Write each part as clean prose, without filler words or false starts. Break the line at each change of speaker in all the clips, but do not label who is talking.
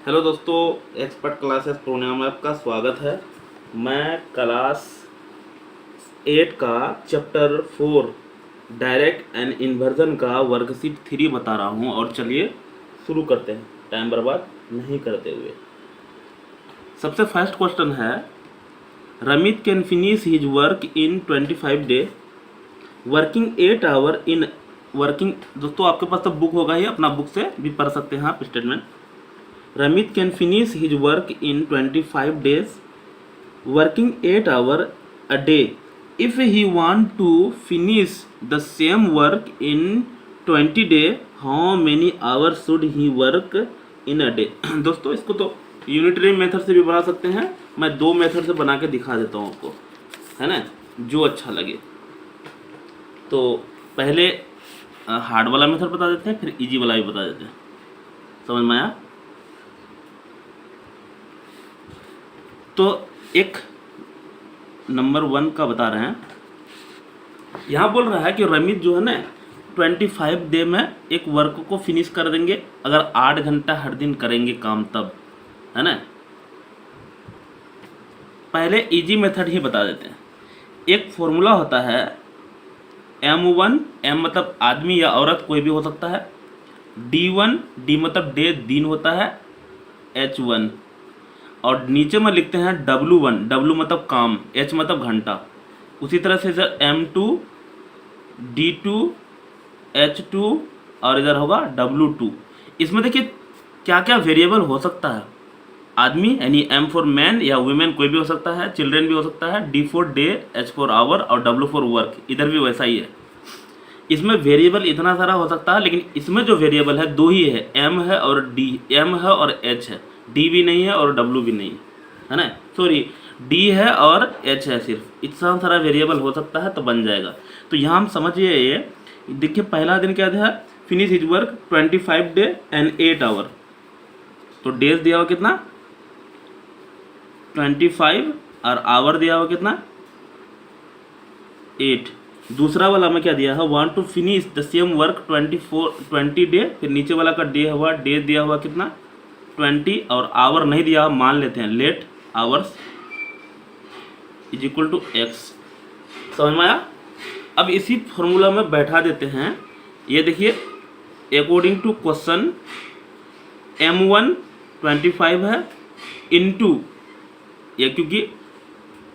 Hello दोस्तों, expert classes programme में आपका स्वागत है। मैं क्लास 8 का चैप्टर 4 डायरेक्ट एंड इन्वर्जन का वर्कशीट 3 बता रहा हूं और चलिए शुरू करते हैं टाइम बर्बाद नहीं करते हुए। सबसे फर्स्ट क्वेश्चन है, Ramit can finish his work in 25 day working 8 hour in working. दोस्तों आपके पास तो बुक होगा ही, अपना बुक से भी पढ़ सकते हैं आप statement. Ramit can finish his work in 25 days, working 8 hours a day. If he want to finish the same work in 20 days, how many hours should he work in a day? दोस्तों इसको तो unitary method से भी बना सकते हैं, मैं दो मेथड से बना के दिखा देता हूँ आपको, है ना, जो अच्छा लगे। तो पहले हार्ड वाला मेथड बता देते हैं, फिर इजी वाला भी बता देते हैं। समझ में आया? तो एक नंबर 1 का बता रहे हैं, यहाँ बोल रहा है कि रमित जो है ना 25 डे में एक वर्क को फिनिश कर देंगे अगर 8 घंटा हर दिन करेंगे काम, तब, है ना। पहले इजी मेथड ही बता देते हैं। एक फॉर्मूला होता है M1, M मतलब आदमी या औरत कोई भी हो सकता है, D1, D मतलब डे दिन होता है, H1 और नीचे में लिखते हैं W1, W मतलब काम, H मतलब घंटा। उसी तरह से इधर M2, D2, H2 और इधर होगा W2। इसमें देखिए क्या क्या वेरिएबल हो सकता है। आदमी यानी M फॉर मैन या वुमेन कोई भी हो सकता है, चिल्ड्रेन भी हो सकता है, D for day, H for hour और W फॉर वर्क। इधर भी वैसा ही है। इसमें वेरिएबल इतना सारा हो सकता है, लेकिन इसमें जो वेरिएबल है दो ही है, M है और D, M है और H है, D भी नहीं है और W भी नहीं है ना, सॉरी D है और H है, सिर्फ इतना सारा वेरिएबल हो सकता है तो बन जाएगा। तो यहाँ हम समझिए, ये देखिए पहला दिन क्या था, finish his work 25 day and 8 hour. तो डेज दिया हुआ कितना 25 और आवर दिया हुआ कितना 8। दूसरा वाला में क्या दिया है, want to finish the same work 20 day, फिर नीचे वाला का डे हुआ, डे दिया हुआ कितना 20 और आवर नहीं दिया, मान लेते हैं let hours is equal to X. समझ में आया? अब इसी फॉर्मूला में बैठा देते हैं। ये देखिए अकॉर्डिंग टू क्वेश्चन M1 25 है इनटू ये, क्योंकि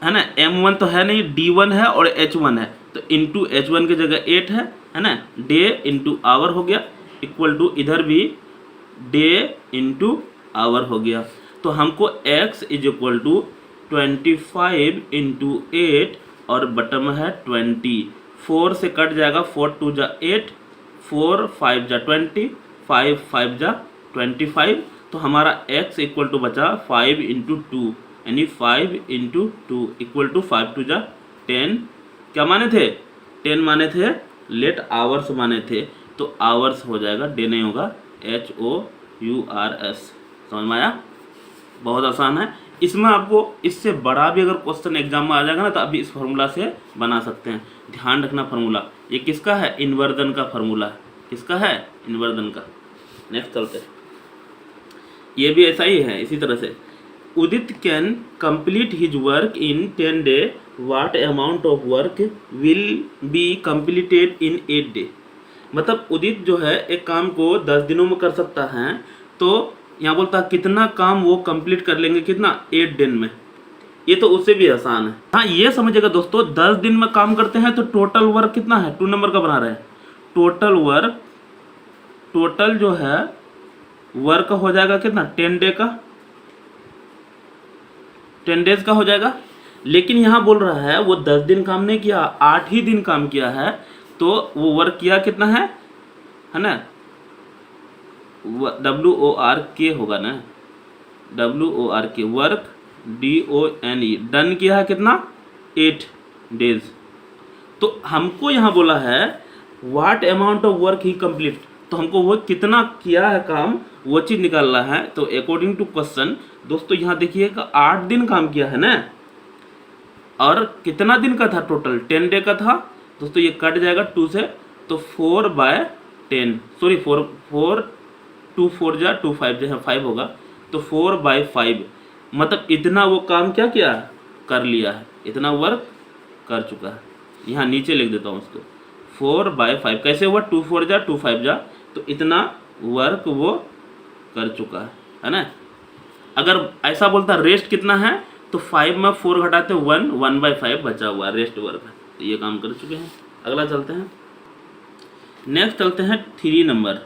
है ना M1 तो है नहीं, D1 है और H1 है, तो इनटू H1 की जगह 8 है ना, डे इंटू आवर हो गया, इक्वल टू इधर भी डे इंटू आवर हो गया। तो हमको x is equal to 25 into 8 और बटन में है 20। 4 से कट जाएगा, 4 2 जा 8, 4 5 जा 20, 5 5 जा 25। तो हमारा x इक्वल टू बचा 5 इंटू 2, यानी 5 इंटू 2 इक्वल टू 5 2 जा 10। क्या माने थे? 10 माने थे, लेट आवर्स माने थे, तो आवर्स हो जाएगा, डे नहीं होगा, HOURS। समझ में आया? बहुत आसान है। इसमें आपको इससे बड़ा भी अगर क्वेश्चन एग्जाम में आ जाएगा ना, तो अभी इस फार्मूला से बना सकते हैं। ध्यान रखना फार्मूला ये किसका है, इन्वर्जन का फार्मूला है। किसका है? इन्वर्जन का। नेक्स्ट चलते हैं, ये भी ऐसा ही है इसी तरह से। Udit can complete his work in 10 day, what amount of work will be completed in 8 day. मतलब उदित जो है एक काम को 10 दिनों में कर सकता है, तो यहाँ बोलता है कितना काम वो कंप्लीट कर लेंगे, कितना 8 दिन में। ये तो उससे भी आसान है। हाँ ये समझिएगा दोस्तों, 10 दिन में काम करते हैं तो टोटल वर्क कितना है, 2 नंबर का बना रहे हैं। टोटल वर्क, टोटल जो है वर्क हो जाएगा कितना 10 डे का, 10 डेज का हो जाएगा। लेकिन यहाँ बोल रहा है वो 10 दिन काम नहीं किया, 8 ही दिन काम किया है, तो वो वर्क किया कितना है ना, WORK होगा ना, WORK वर्क, DONE डन किया है कितना 8 डेज। तो हमको यहाँ बोला है what amount of work he complete, तो हमको वो कितना किया है काम वो चीज़ निकालना है। तो अकॉर्डिंग टू क्वेश्चन दोस्तों यहाँ देखिएगा 8 दिन काम किया है ना, और कितना दिन का था टोटल 10 डे का था दोस्तों। ये कट जाएगा 2 से, तो 4/10, सॉरी 4 2 4 जा 2 5 जो है 5 होगा, तो 4/5 मतलब इतना वो काम क्या किया, कर लिया है, इतना वर्क कर चुका है। यहाँ नीचे लिख देता हूँ उसको, 4/5 कैसे हुआ, 2 4 जा 2 5 जा, तो इतना वर्क वो कर चुका है ना। अगर ऐसा बोलता रेस्ट कितना है, तो 5 में 4 घटाते 1, 1/5 बचा हुआ रेस्ट वर्क है, तो ये काम कर चुके हैं। अगला चलते हैं, नेक्स्ट चलते हैं 3 नंबर।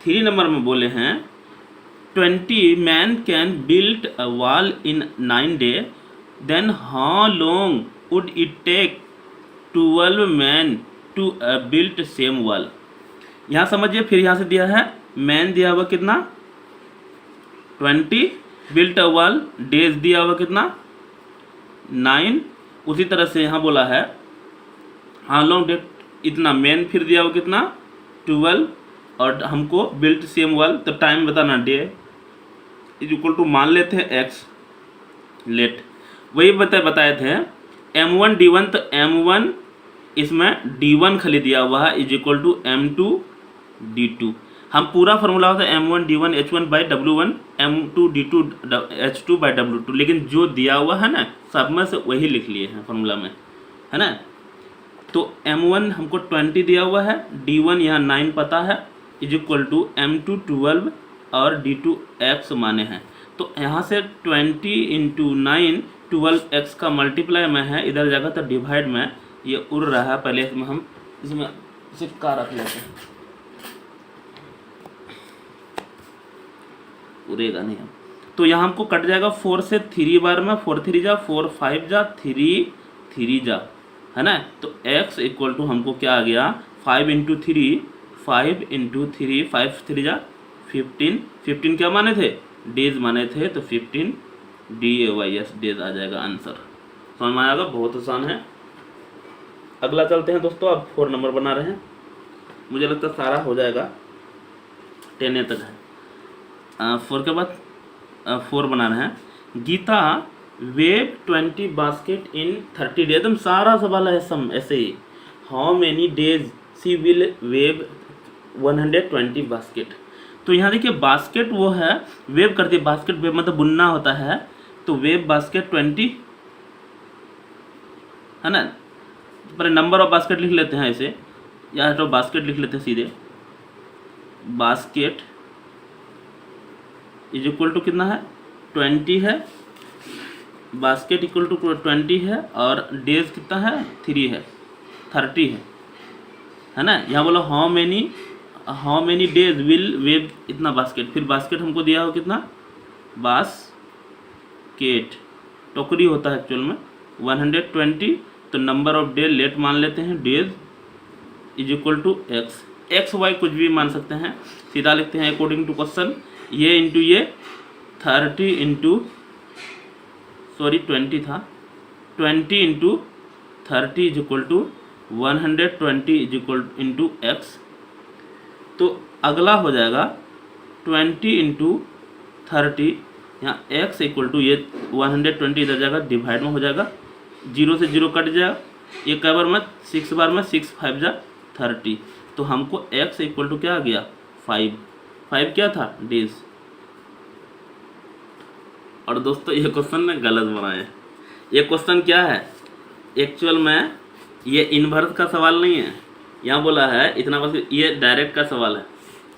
3 नंबर में बोले हैं 20 man can build a wall in 9 days, then how long would it take 12 man to build same wall. यहाँ समझिए, फिर यहाँ से दिया है मैन दिया हुआ कितना 20, बिल्ट अ वॉल डेज दिया हुआ कितना 9, उसी तरह से यहाँ बोला है हाउ लॉन्ग डेट इतना, मैन फिर दिया हुआ कितना 12, और हमको बिल्ट सेम वॉल, तो टाइम बताना डे इज इक्वल टू मान लेते हैं एक्स, लेट वही बताए थे M1 D1, तो M1 इसमें D1 खाली दिया हुआ है is equal to M2 D2। हम पूरा फार्मूला होता है M1 D1 H1/W1 M2 D2 H2/W2, लेकिन जो दिया हुआ है ना सब में से वही लिख लिए हैं फार्मूला में, है ना। तो M1 हमको 20 दिया हुआ है, D1 यहाँ 9 पता है, इज इक्वल टू M2 12 और D2 X माने हैं। तो यहाँ से 20 × 9 12x का मल्टीप्लाई में है, इधर जगह तो डिवाइड में ये उड़ रहा है, पहले इसमें हम इसमें सिक्का रख लेते हैं, उड़ेगा नहीं हम। तो यहाँ हमको कट जाएगा 4 से 3 बार में, 4 3 जा 4 5 जा 3 3 जा, है ना। तो x इक्वल टू हमको क्या आ गया 5 × 3 5 × 3 5 3 जा 15, 15 क्या माने थे डेज माने थे, तो 15 DAYS डेज आ जाएगा आंसर। समझ में आएगा, बहुत आसान है। अगला चलते हैं दोस्तों, अब 4 नंबर बना रहे हैं, मुझे लगता है सारा हो जाएगा, 10 तक है। 4 के बाद 4 बना रहे हैं, Geeta weave 20 basket in 30 days, एकदम सारा सवाल है सम ऐसे ही, how many days she will weave 120 basket. तो यहाँ देखिए बास्केट वो है वेव करती है, बास्केट वेव मतलब बुनना होता है, तो वेव बास्केट 20 है ना। पर नंबर ऑफ बास्केट लिख लेते हैं ऐसे, या तो बास्केट लिख लेते हैं सीधे, बास्केट इज इक्वल टू कितना है 20 है, बास्केट इक्वल टू 20 है, और डेज कितना है 3 है 30 है ना। यहाँ बोलो how many days will wave इतना बास्केट, फिर बास्केट हमको दिया हो कितना, बास्केट टोकरी होता है एक्चुअल में 120, तो नंबर ऑफ डे लेट मान लेते हैं, days is equal to X Y कुछ भी मान सकते हैं, सीधा लिखते हैं अकॉर्डिंग टू क्वेश्चन, ये इंटू ये 30 इंटू 20 था, 20 × 30 is equal to 120 is equal into X. तो अगला हो जाएगा 20 × 30, यहाँ x इक्वल टू ये 120 इधर जाएगा डिवाइड में हो जाएगा, 0 से 0 कट जाएगा, ये कै बार में 6 बार में, 6 5 जा 30, तो हमको x इक्वल टू क्या आ गया 5 क्या था डेज। और दोस्तों ये क्वेश्चन ने गलत बनाया, ये क्वेश्चन क्या है एक्चुअल में, ये इन्वर्स का सवाल नहीं है, यहाँ बोला है इतना बस, ये डायरेक्ट का सवाल है,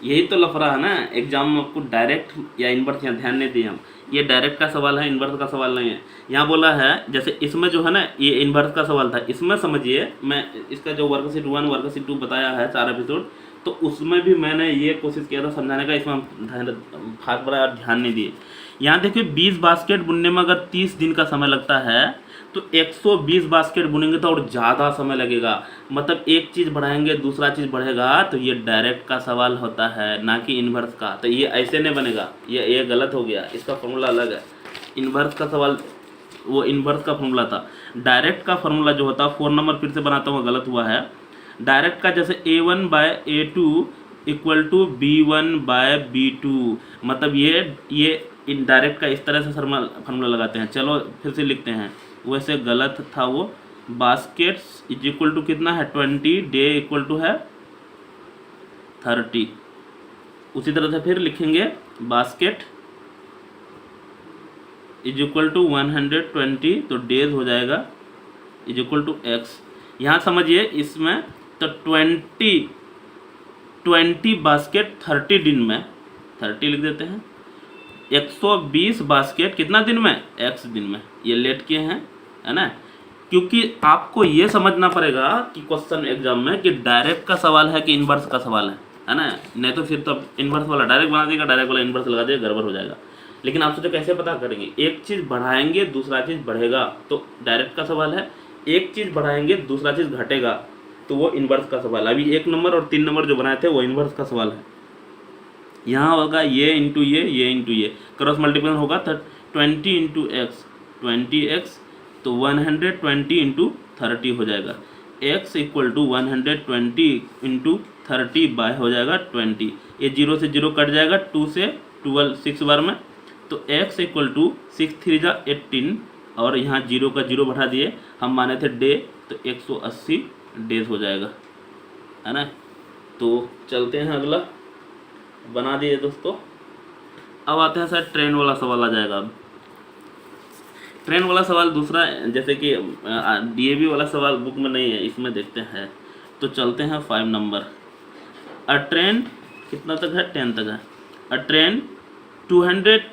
यही तो लफड़ा है ना एग्जाम में, आपको डायरेक्ट या इन्वर्स यहाँ ध्यान नहीं दिए हम, ये डायरेक्ट का सवाल है, इन्वर्स का सवाल नहीं है। यहाँ बोला है जैसे इसमें जो है ना ये इन्वर्स का सवाल था, इसमें समझिए मैं इसका जो वर्कशीट 1 वर्कशीट 2 बताया है 4 एपिसोड, तो उसमें भी मैंने ये कोशिश किया था समझाने का, इसमें हम खास बड़ा ध्यान नहीं दिए। यहाँ देखिए 20 बास्केट बुनने में अगर 30 दिन का समय लगता है, तो 120 बास्केट बुनेंगे तो और ज़्यादा समय लगेगा, मतलब एक चीज़ बढ़ाएंगे दूसरा चीज़ बढ़ेगा, तो ये डायरेक्ट का सवाल होता है ना कि इन्वर्स का, तो ये ऐसे नहीं बनेगा, ये गलत हो गया, इसका फॉर्मूला अलग है। इन्वर्स का सवाल वो इन्वर्स का फॉर्मूला था, डायरेक्ट का फॉर्मूला जो होता है 4 नंबर फिर से बनाता हूँ, गलत हुआ है। डायरेक्ट का जैसे A1/A2 इक्वल टू B1/B2, मतलब ये इनडायरेक्ट का इस तरह से फार्मूला लगाते हैं। चलो फिर से लिखते हैं, वैसे गलत था वो, बास्केट्स इज इक्वल टू कितना है 20, डे इक्वल टू है 30, उसी तरह से फिर लिखेंगे बास्केट इज इक्वल टू 120, तो डेज हो जाएगा इज इक्वल टू एक्स। यहाँ समझिए इसमें तो 20 बास्केट 30 दिन में, 30 लिख देते हैं, 120 बास्केट कितना दिन में, एक्स दिन में, ये लेट किए हैं, है ना। क्योंकि आपको ये समझना पड़ेगा कि क्वेश्चन एग्जाम में कि डायरेक्ट का सवाल है कि इन्वर्स का सवाल है ना। नहीं तो फिर तो इन्वर्स वाला डायरेक्ट बना देगा, डायरेक्ट वाला इन्वर्स लगा देगा, गड़बड़ हो जाएगा। लेकिन आप सोचो कैसे पता करेंगे, एक चीज़ बढ़ाएंगे दूसरा चीज़ बढ़ेगा तो डायरेक्ट का सवाल है, एक चीज़ बढ़ाएंगे दूसरा चीज़ घटेगा तो वो इन्वर्स का सवाल है। अभी 1 नंबर और 3 नंबर जो बनाए थे वो इन्वर्स का सवाल है। यहाँ होगा ये इंटू ये इंटू ये, क्रॉस मल्टीप्लिकेशन होगा तो 20 इंटू एक्स 20x, तो 120 इंटू 30 हो जाएगा। x equal to 120 into 30 by हो जाएगा 20, ये 0 से 0 कट जाएगा, 2 से 12 6 बार में, तो x इक्वल टू 6 3 जा 18, और यहाँ 0 का 0 बढ़ा दिए, हम माने थे डे, तो 180 डेज हो जाएगा, है ना। तो चलते हैं अगला, बना दिए दोस्तों। अब आते हैं सर ट्रेन वाला सवाल आ जाएगा। अब ट्रेन वाला सवाल दूसरा, जैसे कि डीएवी वाला सवाल बुक में नहीं है, इसमें देखते हैं। तो चलते हैं 5 नंबर। अ ट्रेन कितना तक है, 10 तक है। अ ट्रेन 200,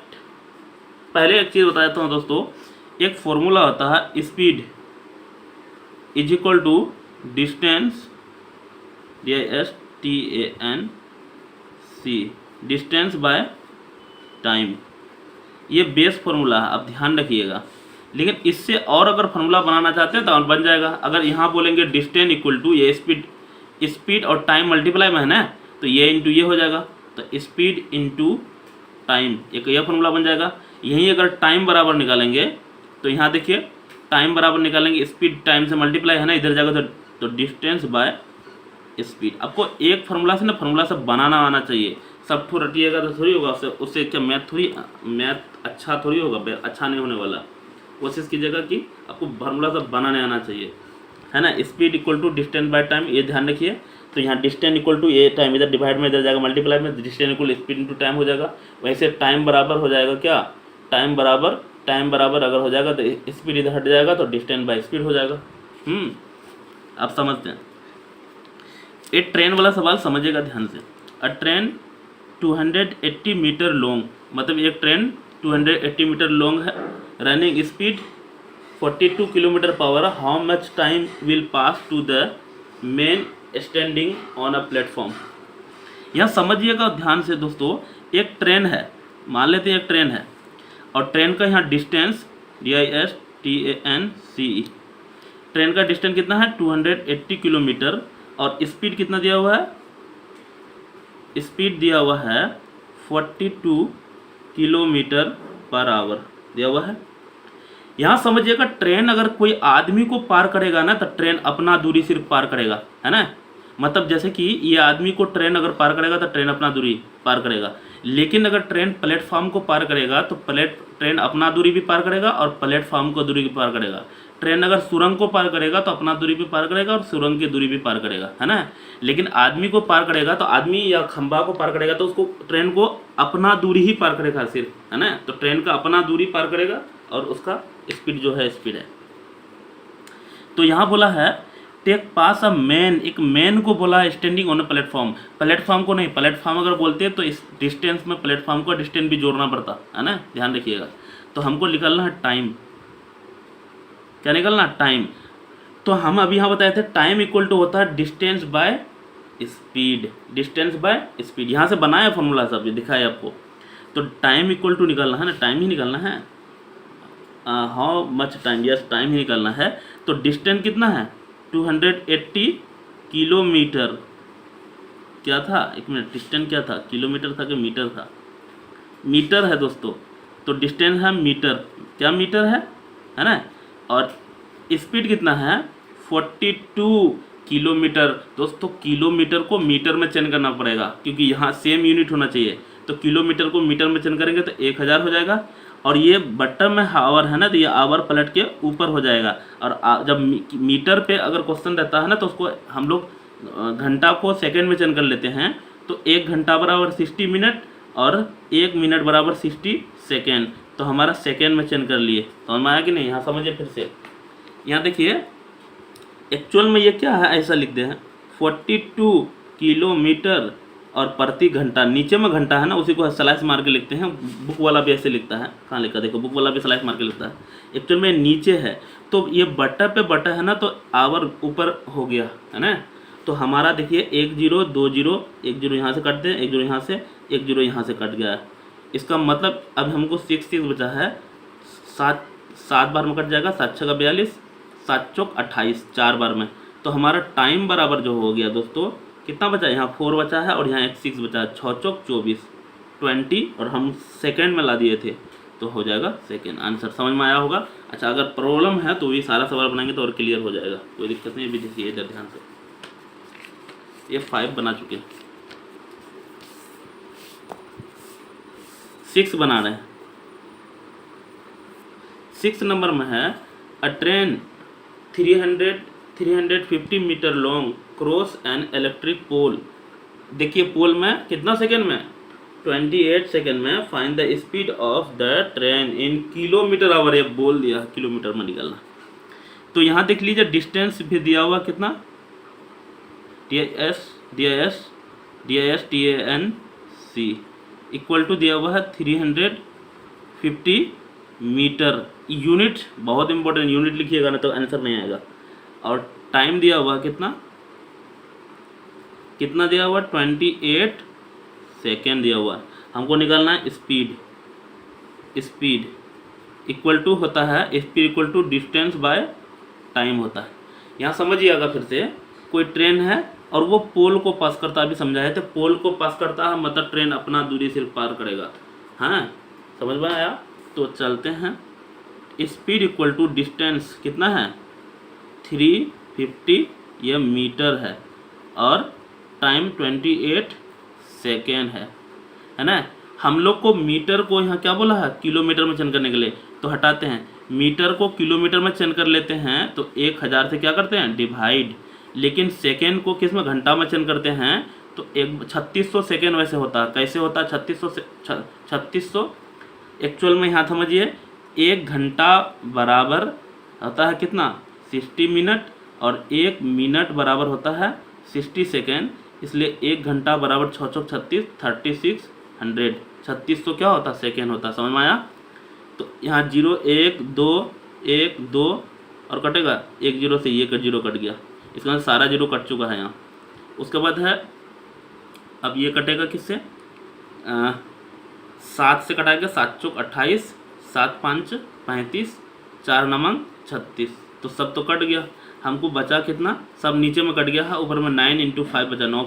पहले एक चीज़ बताता हूँ दोस्तों, एक फॉर्मूला होता है speed is equal to distance, DISTANC, distance by time. ये बेस फॉर्मूला है, आप ध्यान रखिएगा। लेकिन इससे और अगर फॉर्मूला बनाना चाहते हैं तो बन जाएगा। अगर यहाँ बोलेंगे डिस्टेंस इक्वल टू ये स्पीड और टाइम मल्टीप्लाई में है ना, तो ये इंटू ये हो जाएगा, तो स्पीड इंटू टाइम, एक यह फॉर्मूला बन जाएगा। यहीं अगर टाइम बराबर निकालेंगे तो यहाँ देखिए टाइम बराबर निकालेंगे, स्पीड टाइम से मल्टीप्लाई है ना, इधर जाएगा तो डिस्टेंस बाय स्पीड। आपको एक फार्मूला से ना फार्मूला सब बनाना आना चाहिए। सब ठो रटिएगा तो थोड़ी होगा, उससे क्या मैथ अच्छा थोड़ी होगा, अच्छा नहीं होने वाला। कोशिश कीजिएगा कि आपको फार्मूला सब बनाने आना चाहिए, है ना। Speed equal to distance by time, ये ध्यान रखिए। तो यहाँ डिस्टेंस इक्वल टू ये टाइम, इधर डिवाइड में इधर जाएगा मल्टीप्लाई में, distance equal speed into time हो जाएगा। वैसे टाइम बराबर हो जाएगा क्या, टाइम बराबर अगर हो जाएगा तो स्पीड इधर हट जाएगा तो डिस्टेंस बाय स्पीड हो जाएगा। आप समझते हैं। एक ट्रेन वाला सवाल समझिएगा ध्यान से। अ ट्रेन 280 मीटर लॉन्ग, मतलब एक ट्रेन 280 मीटर लॉन्ग है, रनिंग स्पीड 42 किलोमीटर पर, how much time will pass to the man standing on a platform. यहाँ समझिएगा ध्यान से दोस्तों, एक ट्रेन है, मान लेते हैं एक ट्रेन है, और ट्रेन का यहाँ डिस्टेंस DISTANCE, ट्रेन का डिस्टेंस कितना है 280 किलोमीटर, और स्पीड कितना दिया हुआ है, स्पीड दिया हुआ है 42 किलोमीटर पर आवर दिया हुआ है। यहाँ समझिएगा ट्रेन अगर कोई आदमी को पार करेगा ना, तो ट्रेन अपना दूरी सिर्फ पार करेगा, है ना। मतलब जैसे कि ये आदमी को ट्रेन अगर पार करेगा तो ट्रेन अपना दूरी पार करेगा। लेकिन अगर ट्रेन प्लेटफॉर्म को पार करेगा तो ट्रेन अपना दूरी भी पार करेगा और प्लेटफॉर्म को दूरी भी पार करेगा। ट्रेन अगर सुरंग को पार करेगा तो अपना दूरी भी पार करेगा और सुरंग की दूरी भी पार करेगा, है ना। लेकिन आदमी को पार करेगा तो आदमी या खंभा को पार करेगा तो उसको ट्रेन को अपना दूरी ही पार करेगा सिर्फ, है ना। तो ट्रेन का अपना दूरी पार करेगा और उसका स्पीड जो है स्पीड है। तो यहाँ बोला है टेक पास अ मैन, एक मैन को बोला standing on a platform, platform को नहीं, प्लेटफॉर्म अगर बोलते हैं तो इस डिस्टेंस में प्लेटफॉर्म का डिस्टेंस भी जोड़ना पड़ता है ना, ध्यान रखिएगा। तो हमको निकालना है टाइम, क्या निकालना टाइम। तो हम अभी यहाँ बताए थे टाइम इक्वल टू होता है distance by speed, distance by speed. यहाँ से बनाया फॉर्मूला सब ये दिखाया आपको। तो टाइम इक्वल टू निकालना है ना, टाइम ही निकालना है, how much time, yes time ही निकालना है। तो डिस्टेंस कितना है 280 किलोमीटर, क्या था एक मिनट, डिस्टेंस क्या था, किलोमीटर था कि मीटर था, मीटर है दोस्तों। तो डिस्टेंस है मीटर, क्या मीटर है ना। और स्पीड कितना है 42 किलोमीटर। दोस्तों किलोमीटर को मीटर में चेंज करना पड़ेगा क्योंकि यहाँ सेम यूनिट होना चाहिए। तो किलोमीटर को मीटर में चेंज करेंगे तो 1000 हो जाएगा, और ये बटन में आवर है ना, तो ये आवर पलट के ऊपर हो जाएगा। और जब मीटर पे अगर क्वेश्चन रहता है ना तो उसको हम लोग घंटा को सेकंड में चेंज कर लेते हैं। तो 1 घंटा बराबर 60 मिनट और 1 मिनट बराबर 60 सेकेंड। तो हमारा सेकेंड में चेंज कर लिए, समझ में आया कि नहीं। यहाँ समझिए फिर से, यहाँ देखिए एक्चुअल में ये क्या है, ऐसा लिख दे हैं 42 किलोमीटर और प्रति घंटा, नीचे में घंटा है ना, उसी को स्लैश मार के लिखते हैं। बुक वाला भी ऐसे लिखता है, कहाँ लिखा देखो, बुक वाला भी स्लैश मार के लिखता है। एक्चुअल में नीचे है तो ये बटा पे बटा है ना, तो आवर ऊपर हो गया है ना। तो हमारा देखिए 1 0 2 0, 1 0 यहाँ से काट दें, 1 0 यहाँ से, 1 0 यहाँ से कट गया है। इसका मतलब अब हमको 6 बचा है, 7 बार में कट जाएगा, 7 6 42, 7 चौक 28, 4 बार में। तो हमारा टाइम बराबर जो हो गया दोस्तों, कितना बचा, यहाँ 4 बचा है और यहाँ एक 6 बचा है, 6 चौक 24, 20, और हम सेकेंड में ला दिए थे तो हो जाएगा सेकेंड। आंसर समझ में आया होगा। अच्छा, अगर प्रॉब्लम है तो ये सारा सवाल बनाएंगे तो और क्लियर हो जाएगा, कोई दिक्कत नहीं। अभी देखिए इधर ध्यान से, ये 5 बना चुके हैं, 6 बना रहे हैं। 6 नंबर में है a train 350 metre long cross an electric pole. देखिए पोल में कितना सेकेंड में, 28 सेकेंड में। Find the speed of the train in kilometre hour, ये बोल दिया किलोमीटर में निकलना। तो यहाँ देख लीजिए डिस्टेंस भी दिया हुआ कितना, DIS TANC इक्वल टू दिया हुआ है 350 मीटर। यूनिट बहुत इंपॉर्टेंट, यूनिट लिखिएगा ना तो आंसर नहीं आएगा। और टाइम दिया हुआ कितना दिया हुआ, 28 सेकेंड दिया हुआ। हमको निकालना है स्पीड इक्वल टू होता है, speed equal to distance by time होता है। यहाँ समझिएगा फिर से, कोई ट्रेन है और वो पोल को पास करता है, अभी समझाए थे, पोल को पास करता है मतलब ट्रेन अपना दूरी सिर्फ पार करेगा। हाँ समझ में आया। तो चलते हैं, स्पीड इक्वल टू डिस्टेंस कितना है 350, ये मीटर है, और टाइम 28 सेकेंड है ना। हम लोग को मीटर को यहाँ क्या बोला है, किलोमीटर में चेंज करने के लिए, तो हटाते हैं, मीटर को किलोमीटर में चेंज कर लेते हैं तो 1000 से क्या करते हैं डिवाइड। लेकिन सेकेंड को किस में, घंटा में चेंज करते हैं तो 3600 सेकेंड वैसे होता है। कैसे होता है 3600 एक्चुअल में यहाँ समझिए, 1 घंटा बराबर होता है कितना 60 मिनट, और 1 मिनट बराबर होता है 60 सेकेंड। इसलिए 1 घंटा बराबर 6 चौक 36, 3600, 3600 क्या होता है सेकेंड होता है। समझ में आया। तो यहाँ 0 1 2 1 2 और कटेगा 1 0 से, ये 0 कट गया, इसका मतलब सारा 0 कट चुका है यहाँ। उसके बाद है, अब ये कटेगा किससे, 7 से कटाएगा, 7 चौक 28, 7 5 35, 4 नमंग 36, तो सब तो कट गया। हमको बचा कितना, सब नीचे में कट गया है, ऊपर में 9 × 5 बचा, 9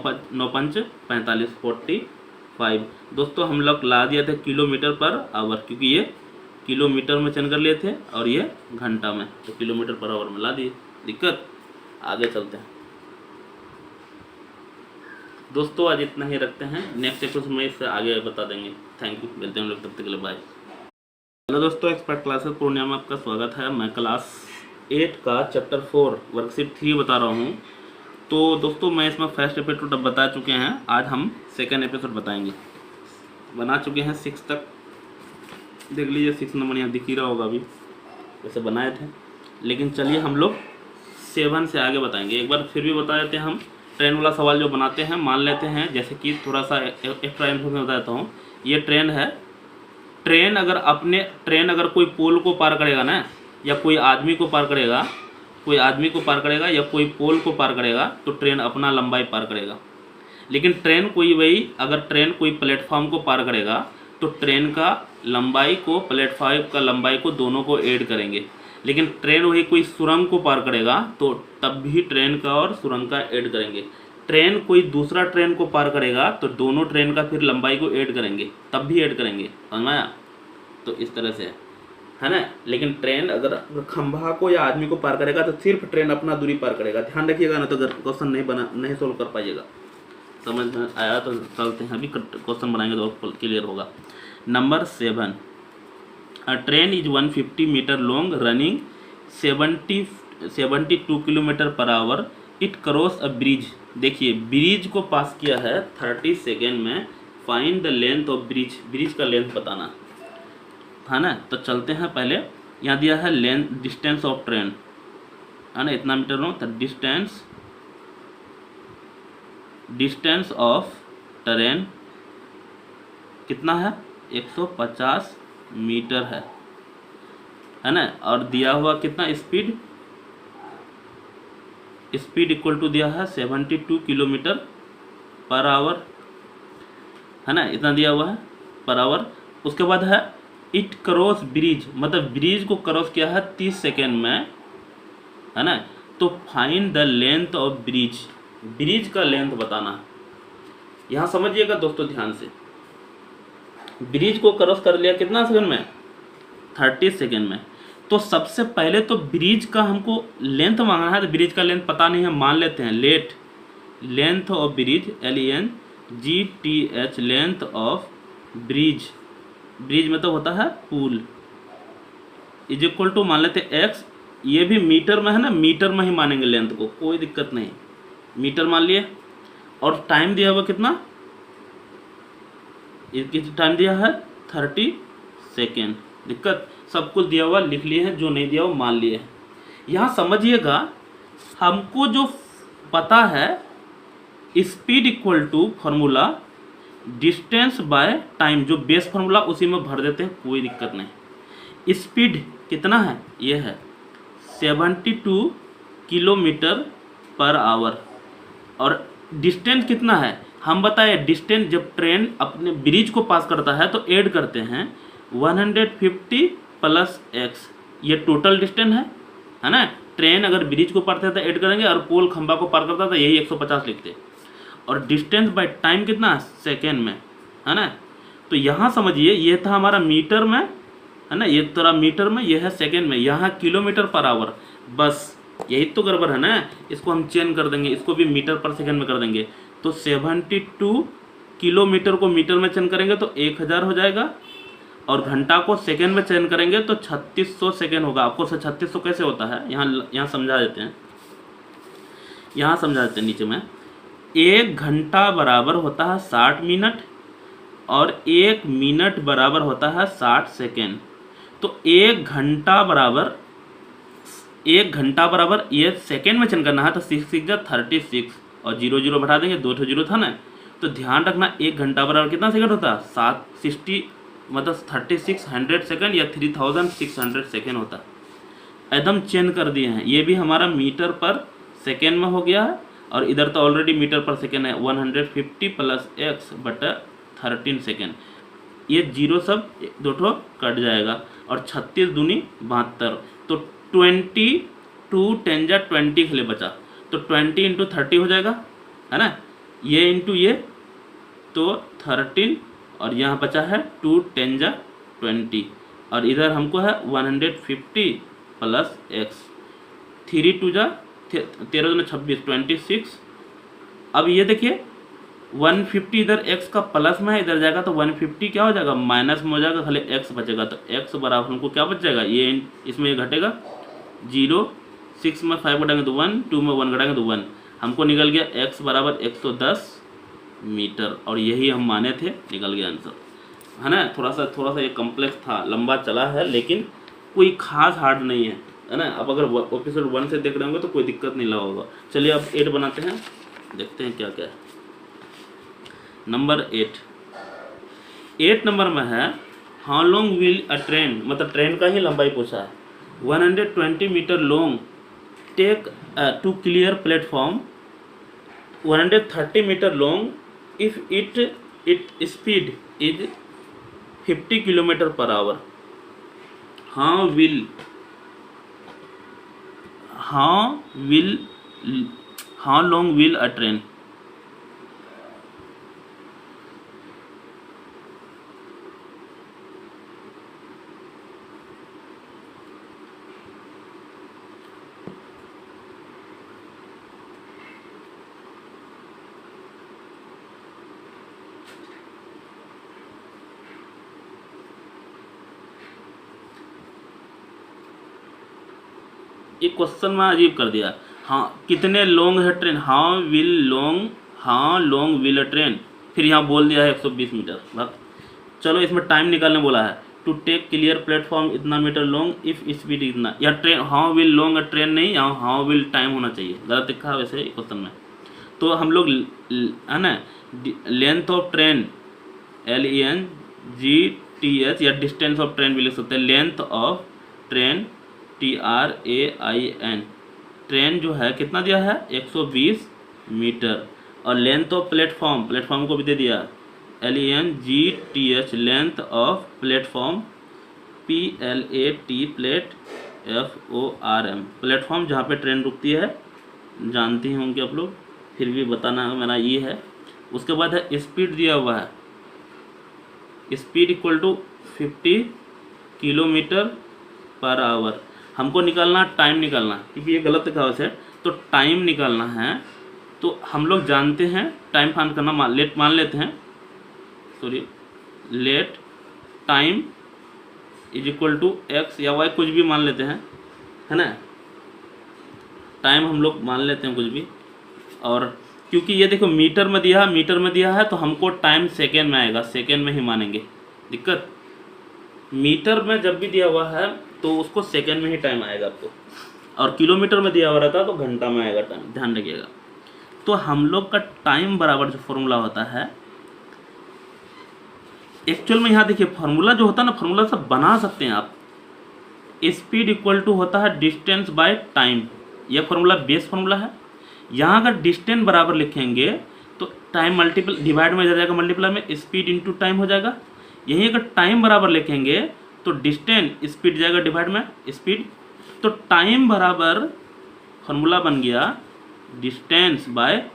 5 45, 45। दोस्तों हम लोग ला दिया था किलोमीटर पर आवर, क्योंकि ये किलोमीटर में चेंज कर लिए थे और ये घंटा में, तो किलोमीटर पर आवर में ला दिए। दिक्कत, आगे चलते हैं दोस्तों। आज इतना ही रखते हैं, नेक्स्ट एपिसोड में इससे आगे बता देंगे। थैंक यू, मिलते हैं हम लोग, तब तक के लिए बाय। हेलो दोस्तों, एक्सपर्ट क्लासेस पूर्णिया में आपका स्वागत है। मैं क्लास 8 का चैप्टर 4 वर्कशीट 3 बता रहा हूँ। तो दोस्तों मैं इसमें फर्स्ट एपिसोड अब बता चुके हैं, आज हम सेकेंड एपिसोड बताएंगे। बना चुके हैं 6 तक, देख लीजिए 6 नंबर यहाँ दिख ही रहा होगा, अभी वैसे बनाए थे। लेकिन चलिए हम लोग 7 से आगे बताएंगे। एक बार फिर भी बता देते हैं, हम ट्रेन वाला सवाल जो बनाते हैं, मान लेते हैं जैसे कि थोड़ा सा एक्स्ट्रा इन्फॉर्मेशन बता देता हूँ। ये ट्रेन है, ट्रेन अगर कोई पोल को पार करेगा ना, या कोई आदमी को पार करेगा, या कोई पोल को पार करेगा, तो ट्रेन अपना लंबाई पार करेगा। लेकिन अगर ट्रेन कोई प्लेटफॉर्म को पार करेगा तो ट्रेन का लंबाई को, प्लेटफॉर्म का लंबाई को, दोनों को ऐड करेंगे। लेकिन ट्रेन वही कोई सुरंग को पार करेगा तो तब भी ट्रेन का और सुरंग का ऐड करेंगे। ट्रेन कोई दूसरा ट्रेन को पार करेगा तो दोनों ट्रेन का फिर लंबाई को ऐड करेंगे, तब भी ऐड करेंगे। समझ में आया। तो इस तरह से है ना। लेकिन ट्रेन अगर खंभा को या आदमी को पार करेगा तो सिर्फ ट्रेन अपना दूरी पार करेगा। ध्यान रखिएगा ना, तो क्वेश्चन नहीं सोल्व कर पाइएगा। समझ में आया। तो चलते हैं, अभी क्वेश्चन बनाएंगे तो क्लियर होगा। Number 7, a train is 150 metre long running 72 kilometre per hour, it cross a bridge. देखिए ब्रिज को पास किया है 30 सेकेंड में। Find the length of bridge, bridge का लेंथ बताना। है ना। तो चलते हैं पहले, यहाँ दिया है लेंथ डिस्टेंस ऑफ ट्रेन, है ना, इतना मीटर लो। तो डिस्टेंस ऑफ ट्रेन कितना है, 150 मीटर है ना। और दिया हुआ कितना स्पीड इक्वल टू दिया है 72 किलोमीटर पर आवर, है ना, इतना दिया हुआ है पर आवर। उसके बाद है इट क्रॉस ब्रिज, मतलब ब्रिज को क्रॉस किया है 30 सेकेंड में, है ना। तो find the length of bridge का लेंथ बताना है। यहाँ समझिएगा दोस्तों ध्यान से, ब्रिज को क्रॉस कर लिया कितना सेकंड में, 30 सेकेंड में। तो सबसे पहले तो ब्रिज का हमको लेंथ मांगना है। तो ब्रिज का लेंथ पता नहीं है, मान लेते हैं length of bridge, LENGTH, length of bridge में तो होता है पुल, इज इक्वल टू मान लेते हैं x। ये भी मीटर में है ना, मीटर में ही मानेंगे लेंथ को, कोई दिक्कत नहीं, मीटर मान लिए। और टाइम दिया हुआ कितना, इसकी टाइम दिया है 30 सेकेंड। दिक्कत, सब कुछ दिया हुआ लिख लिए हैं, जो नहीं दिया हुआ मान लिए हैं। यहाँ समझिएगा, हमको जो पता है speed equal to formula distance by time, जो बेस फॉर्मूला उसी में भर देते हैं, कोई दिक्कत नहीं। स्पीड कितना है, ये है 72 किलोमीटर पर आवर। और डिस्टेंस कितना है, हम बताए डिस्टेंस जब ट्रेन अपने ब्रिज को पास करता है तो ऐड करते हैं 150 प्लस x, ये टोटल डिस्टेंस है ना। ट्रेन अगर ब्रिज को पार करता है तो ऐड करेंगे, और पोल खंबा को पार करता है तो यही 150 लिखते। और डिस्टेंस बाय टाइम कितना, सेकेंड में, है ना। तो यहाँ समझिए, ये था हमारा मीटर में, है ना, ये थोड़ा मीटर में, ये है सेकेंड में, यहाँ किलोमीटर पर आवर। बस यही तो गड़बड़ है ना, इसको हम चेंज कर देंगे, इसको भी मीटर पर सेकेंड में कर देंगे। तो 72 किलोमीटर को मीटर में चेंज करेंगे तो 1000 हो जाएगा, और घंटा को सेकेंड में चेंज करेंगे तो 3600 सेकेंड होगा। आपको 3600 कैसे होता है, यहाँ समझा देते हैं, नीचे में। 1 घंटा बराबर होता है 60 मिनट, और 1 मिनट बराबर होता है 60 सेकेंड। तो 1 घंटा बराबर ये सेकेंड में चेंज करना है, तो 6 6 जा 36, और 0 0 बढ़ा देंगे, 2 0 था ना। तो ध्यान रखना, 1 घंटा बराबर कितना सेकंड होता है, 760, मतलब 3600 सेकंड या 3600 सेकंड होता है। एकदम चेंज कर दिए हैं, ये भी हमारा मीटर पर सेकेंड में हो गया है, और इधर तो ऑलरेडी मीटर पर सेकेंड है। 150 प्लस x बटा 13 सेकेंड, ये जीरो सब दो ठो कट जाएगा, और 36 दूनी 72। तो 22 10 जा 20 के लिए बचा, तो 20 इंटू 30 हो जाएगा, है ना, ये इंटू ये, तो 13, और यहाँ बचा है 2 10 जा 20, और इधर हमको है 150 प्लस x, 3 2 जा 13 दूनी 26, 26। अब ये देखिए 150 इधर x का प्लस में है, इधर जाएगा तो 150 क्या हो जाएगा, माइनस में हो जाएगा, खाली x बचेगा। तो x बराबर हमको क्या बच जाएगा, ये इसमें ये घटेगा 0, 6 में 5 घटाएंगे तो 1, 2 में 1 घटाएंगे तो 1, हमको निकल गया x बराबर 110 मीटर। और यही हम माने थे, निकल गया आंसर, है ना। थोड़ा सा ये कॉम्प्लेक्स था, लंबा चला है, लेकिन कोई खास हार्ड नहीं है ना। अब अगर एपिसोड 1 से देख रहे होंगे तो कोई दिक्कत नहीं लगा होगा। चलिए अब 8 बनाते हैं, देखते हैं क्या क्या है। नंबर 8 नंबर में है, how long will a train, मतलब ट्रेन का ही लंबाई पूछा है। 120 metre long take to clear platform, 130 metre long if it speed is 50 kilometre per hour. how long will a train, ये क्वेश्चन में अजीब कर दिया। हाँ, कितने लॉन्ग है train, how long will a train, फिर यहाँ बोल दिया है 120 मीटर। चलो इसमें टाइम निकालने बोला है, टू टेक क्लियर प्लेटफॉर्म इतना मीटर लॉन्ग इफ स्पीड इतना, या train how will long train नहीं, या हाउ विल टाइम होना चाहिए, गलत लिखा है वैसे क्वेश्चन में। तो हम लोग है ना लेंथ ऑफ ट्रेन LENGTH या डिस्टेंस ऑफ ट्रेन भी लिख सकते हैं। Length of train TRAIN, train जो है कितना दिया है 120 मीटर। और लेंथ ऑफ प्लेटफॉर्म, प्लेटफॉर्म को भी दे दिया LENGTH, length of platform PLAT plate FORM, platform जहाँ पे ट्रेन रुकती है, जानते होंगे आप लोग, फिर भी बताना मेरा ये है। उसके बाद है स्पीड दिया हुआ है, speed equal to 50 kilometre per hour. हमको निकालना टाइम निकालना, क्योंकि ये गलत लिखा हुआ है तो टाइम निकालना है। तो हम लोग जानते हैं टाइम फाइंड करना, मान लेते हैं sorry let time is equal to X या वाई, कुछ भी मान लेते हैं, है ना। टाइम हम लोग मान लेते हैं कुछ भी, और क्योंकि ये देखो मीटर में दिया है तो हमको टाइम सेकेंड में आएगा, सेकेंड में ही मानेंगे। दिक्कत मीटर में जब भी दिया हुआ है तो उसको सेकेंड में ही टाइम आएगा आपको, और किलोमीटर में दिया हुआ रहता है तो घंटा में आएगा टाइम, ध्यान रखिएगा। तो हम लोग का टाइम बराबर जो फॉर्मूला होता है, एक्चुअल में यहाँ देखिए फार्मूला जो होता है ना, फार्मूला सब बना सकते हैं आप। स्पीड इक्वल टू होता है डिस्टेंस बाय टाइम, यह फार्मूला बेस फार्मूला है। यहाँ अगर डिस्टेंस बराबर लिखेंगे तो टाइम मल्टीपल डिवाइड में जाएगा, मल्टीप्लाई में स्पीड इंटू टाइम हो जाएगा। यहीं अगर टाइम बराबर लिखेंगे तो डिस्टेंस स्पीड जाएगा डिवाइड में स्पीड, तो टाइम बराबर फार्मूला बन गया डिस्टेंस बाय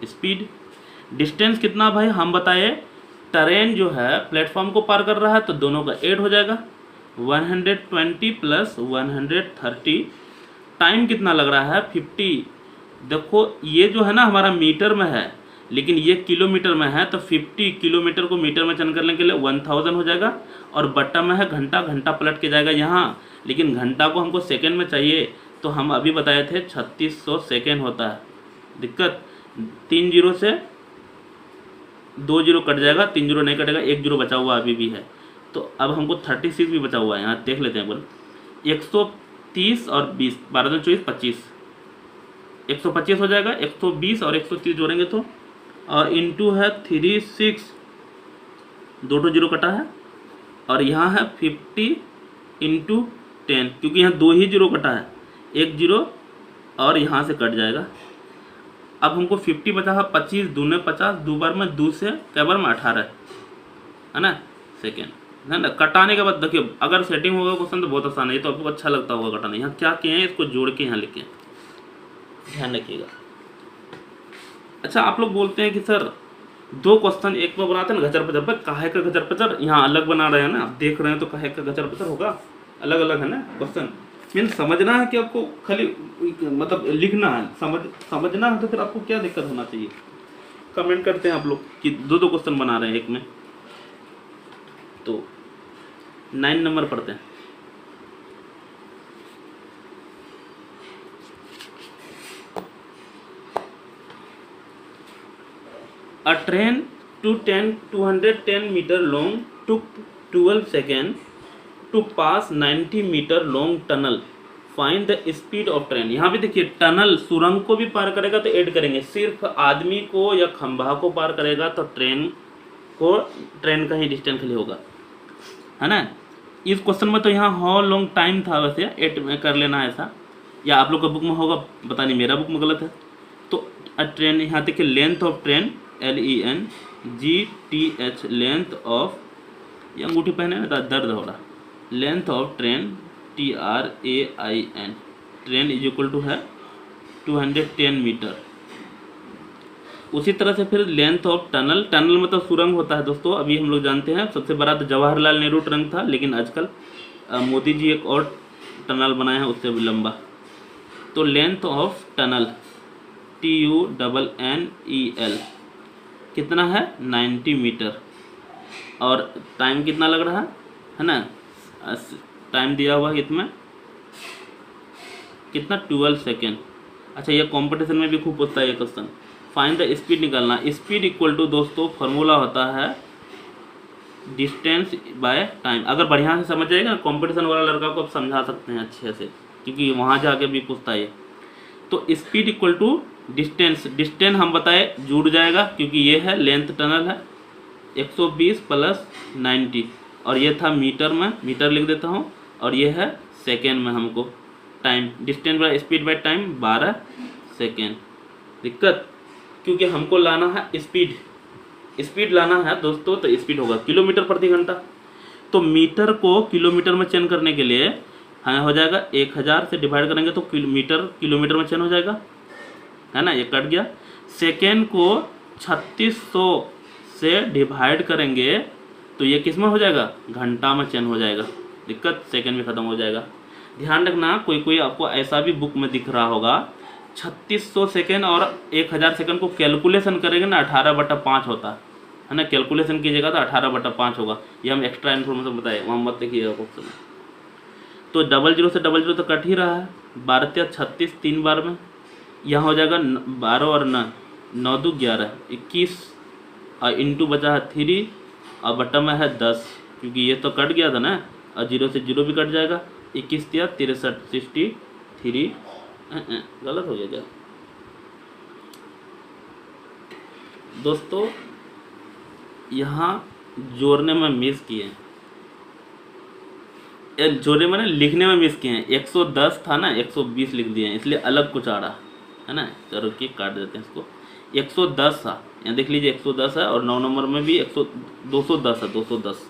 स्पीड। डिस्टेंस कितना भाई हम बताए, ट्रेन जो है प्लेटफॉर्म को पार कर रहा है तो दोनों का ऐड हो जाएगा 120 प्लस 130। टाइम कितना लग रहा है 50। देखो ये जो है ना हमारा मीटर में है, लेकिन ये किलोमीटर में है, तो 50 किलोमीटर को मीटर में चेंज करने के लिए 1000 हो जाएगा। और बट्टा में है घंटा, घंटा पलट के जाएगा यहाँ, लेकिन घंटा को हमको सेकेंड में चाहिए, तो हम अभी बताए थे 3600 सेकेंड होता है। दिक्कत 3 जीरो से 2 जीरो कट जाएगा, 3 जीरो नहीं कटेगा, 1 जीरो बचा हुआ अभी भी है। तो अब हमको 36 भी बचा हुआ है, यहाँ देख लेते हैं बोल 130 और 20, 12 24 25, 125 हो जाएगा। 120 और 130 जोड़ेंगे तो, और इंटू है 36, 2 जीरो कटा है, और यहाँ है 50 इंटू 10, क्योंकि यहाँ 2 ही जीरो कटा है, 1 जीरो और यहाँ से कट जाएगा। अब हमको 50 बचा है, 25 दूने 50, दो बार में 2 से क्या बार में 18 है ना सेकेंड, है ना। कटाने के बाद देखिए अगर सेटिंग होगा क्वेश्चन तो बहुत आसान है, ये तो आपको अच्छा लगता होगा कटाना। यहाँ क्या किए हैं, इसको जोड़ के यहाँ लिखे, ध्यान रखिएगा। अच्छा आप लोग बोलते हैं कि सर 2 क्वेश्चन एक में बनाते हैं ना गचर पचर पर, काहे का गचर पचर यहाँ अलग बना रहे हैं ना, आप देख रहे हैं तो काहे का गचर पचर होगा, अलग अलग है ना क्वेश्चन। मीन समझना है कि आपको खाली मतलब लिखना है, समझना है, तो फिर आपको क्या दिक्कत होना चाहिए। कमेंट करते हैं आप लोग कि 2 क्वेश्चन बना रहे हैं एक में। तो 9 नंबर पढ़ते हैं। A train 210 meter long took 12 seconds to pass 90 meter long tunnel. Find the speed of train. यहाँ भी देखिए टनल सुरंग को भी पार करेगा तो ऐड करेंगे, सिर्फ आदमी को या खंभा को पार करेगा तो ट्रेन का ही डिस्टेंस खाली होगा, है ना। इस क्वेश्चन में तो यहाँ हाउ लॉन्ग टाइम था, वैसे 8 में कर लेना ऐसा, या आप लोग का बुक में होगा पता नहीं, मेरा बुक में गलत है। तो ट्रेन यहाँ देखिए length of train LENGTH, length of, ये अंगूठी पहने ना दर्द हो रहा, length of train TRAIN, train is equal to है 210 मीटर। उसी तरह से फिर लेंथ ऑफ टनल, टनल मतलब सुरंग होता है दोस्तों, अभी हम लोग जानते हैं सबसे बड़ा तो जवाहरलाल नेहरू टनल था, लेकिन आजकल मोदी जी एक और टनल बनाए हैं उससे भी लंबा। तो लेंथ ऑफ टनल TUNNEL कितना है 90 मीटर, और टाइम कितना लग रहा है ना, टाइम दिया हुआ है इसमें कितना 12 सेकेंड। अच्छा ये कंपटीशन में भी खूब पूछता है ये क्वेश्चन। फाइंड द स्पीड निकालना, स्पीड इक्वल टू दोस्तों फार्मूला होता है डिस्टेंस बाय टाइम। अगर बढ़िया से समझ जाएगा कंपटीशन वाला लड़का को आप समझा सकते हैं अच्छे से, क्योंकि वहाँ जाके भी पूछता है। तो speed equal to distance, distance हम बताए जुड़ जाएगा क्योंकि ये है लेंथ टनल है 120 प्लस 90, और ये था मीटर में, मीटर लिख देता हूँ, और ये है सेकेंड में हमको time, distance by speed by time 12 second. दिक्कत क्योंकि हमको लाना है स्पीड, स्पीड लाना है दोस्तों, तो स्पीड होगा किलोमीटर प्रति घंटा। तो मीटर को किलोमीटर में चेंज करने के लिए हाँ हो जाएगा 1000 से डिवाइड करेंगे तो मीटर किलोमीटर में चेंज हो जाएगा, है ना, ये कट गया। सेकेंड को 3600 से डिवाइड करेंगे तो ये किस में हो जाएगा, घंटा में चेंज हो जाएगा। दिक्कत सेकेंड में ख़त्म हो जाएगा। ध्यान रखना, कोई कोई आपको ऐसा भी बुक में दिख रहा होगा 3600 सेकेंड और 1000 सेकेंड को कैलकुलेशन करेंगे ना 18/5 होता है ना, कैलकुलेशन कीजिएगा तो 18/5 होगा। ये हम एक्स्ट्रा इन्फॉर्मेशन बताए, वहाँ मत देखिएगा क्वेश्चन में। तो 00 से 00 तो कट ही रहा है, 12 या 36 3 बार में, यहाँ हो जाएगा 12 और 9 2 11 21, और इंटू बचा है 3 और बटन में है 10, क्योंकि ये तो कट गया था ना, और 0 से 0 भी कट जाएगा। 21 या 63 63, गलत हो गया क्या दोस्तों, यहाँ जोड़ने में मिस किए, जोड़ने में लिखने में मिस किए हैं। 110 था ना, 120 लिख दिए हैं, इसलिए अलग कुछ आ रहा है ना। चलो कि काट देते हैं इसको। 110 था, यहाँ देख लीजिए 110 है, और 9 नंबर में भी 210 है, 210।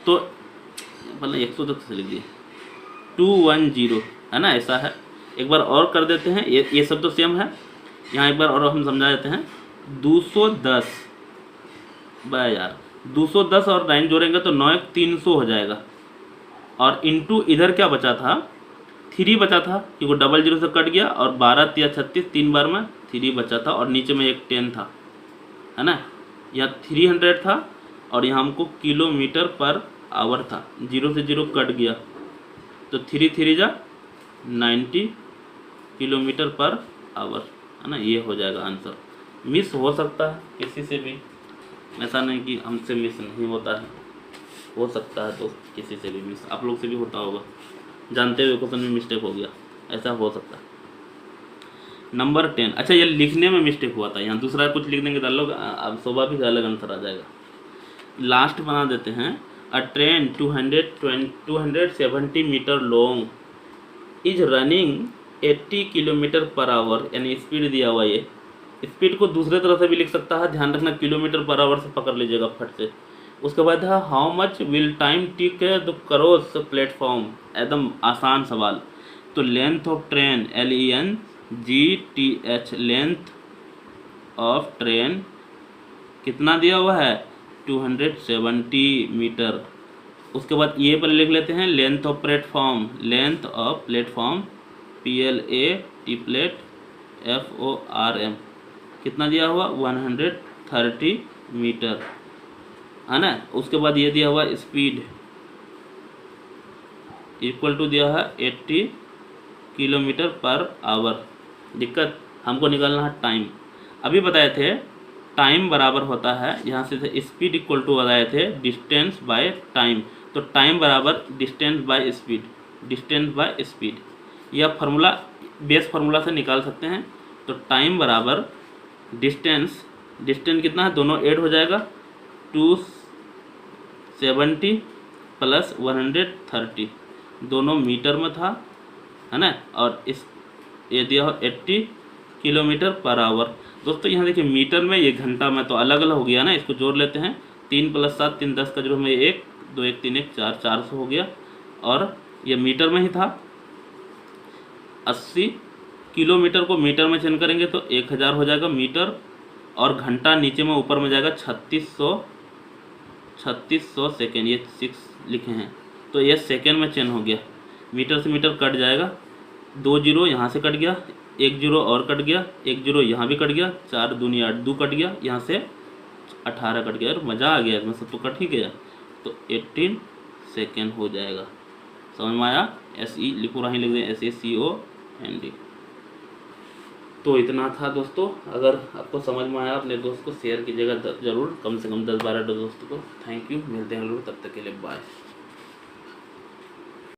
तो मतलब 110 से लिख दिए 210 है ना, ऐसा है। एक बार और कर देते हैं, ये सब तो सेम है। यहाँ एक बार और हम समझा देते हैं। 210 यार 210 और 9 जोड़ेंगे तो 9 300 हो जाएगा, और इंटू इधर क्या बचा था, 3 बचा था, क्योंकि 00 से कट गया, और 12 या 36 3 बार में 3 बचा था, और नीचे में एक 10 था, है ना। यहाँ 300 था, और यहाँ हमको किलोमीटर पर आवर था, 0 से 0 कट गया, तो 3 3 जा 90 किलोमीटर पर आवर, है ना। ये हो जाएगा आंसर। मिस हो सकता है किसी से भी, ऐसा नहीं कि हमसे मिस नहीं होता है, हो सकता है दोस्त किसी से भी मिस, आप लोग से भी होता होगा, जानते हुए क्वेश्चन में मिस्टेक हो गया, ऐसा हो सकता है। नंबर 10, अच्छा ये लिखने में मिस्टेक हुआ था, यहाँ दूसरा कुछ लिख देंगे तो अलग, अब स्वाभाविक अलग आंसर आ जाएगा। लास्ट बना देते हैं। A train 270 metre long is running 80 kilometre per hour, यानी स्पीड दिया हुआ, ये स्पीड को दूसरे तरह से भी लिख सकता है, ध्यान रखना किलोमीटर पर आवर से पकड़ लीजिएगा फट से। उसके बाद है how much will time take the cross platform, एकदम आसान सवाल। तो length of train LENGTH, length of train कितना दिया हुआ है 270 मीटर। उसके बाद ये पर लिख लेते हैं length of platform, length of platform PLATFORM कितना दिया हुआ 130 मीटर, है ना। उसके बाद ये दिया हुआ स्पीड इक्वल टू दिया है 80 किलोमीटर पर आवर। दिक्कत हमको निकालना है टाइम, अभी बताए थे टाइम बराबर होता है, यहाँ से स्पीड इक्वल टू बताए थे डिस्टेंस बाय टाइम, तो टाइम बराबर distance by speed, distance by speed. यह फार्मूला बेस फार्मूला से निकाल सकते हैं। तो टाइम बराबर डिस्टेंस, डिस्टेंस कितना है दोनों ऐड हो जाएगा, 270 प्लस 130, दोनों मीटर में था, है ना, और इस ये दिया हो 80 किलोमीटर पर आवर। दोस्तों यहाँ देखिए मीटर में, ये घंटा में, तो अलग अलग हो गया ना, इसको जोड़ लेते हैं। 3 + 7 3 10 का जो हमें 1 2 1 3 1 4 400 हो गया, और ये मीटर में ही था। 80 किलोमीटर को मीटर में चेंज करेंगे तो 1000 हो जाएगा मीटर, और घंटा नीचे में ऊपर में जाएगा 3600 सेकेंड, ये 6 लिखे हैं, तो ये सेकेंड में चेंज हो गया। मीटर से मीटर कट जाएगा, 2 जीरो यहाँ से कट गया, 1 जीरो और कट गया, 1 जीरो यहाँ भी कट गया, 4 दूनी 8 2 कट गया, यहाँ से 18 कट गया, और मज़ा आ गया इसमें, सब तो कट ही गया, तो 18 सेकेंड हो जाएगा। समझ में आया। SE लिखो, राही लिख दें SACOND। तो इतना था दोस्तों। अगर आपको समझ में आया अपने दोस्त को शेयर कीजिएगा ज़रूर, कम से कम 10-12 दोस्तों को। थैंक यू, मिलते हैं लोग, तब तक के लिए बाय।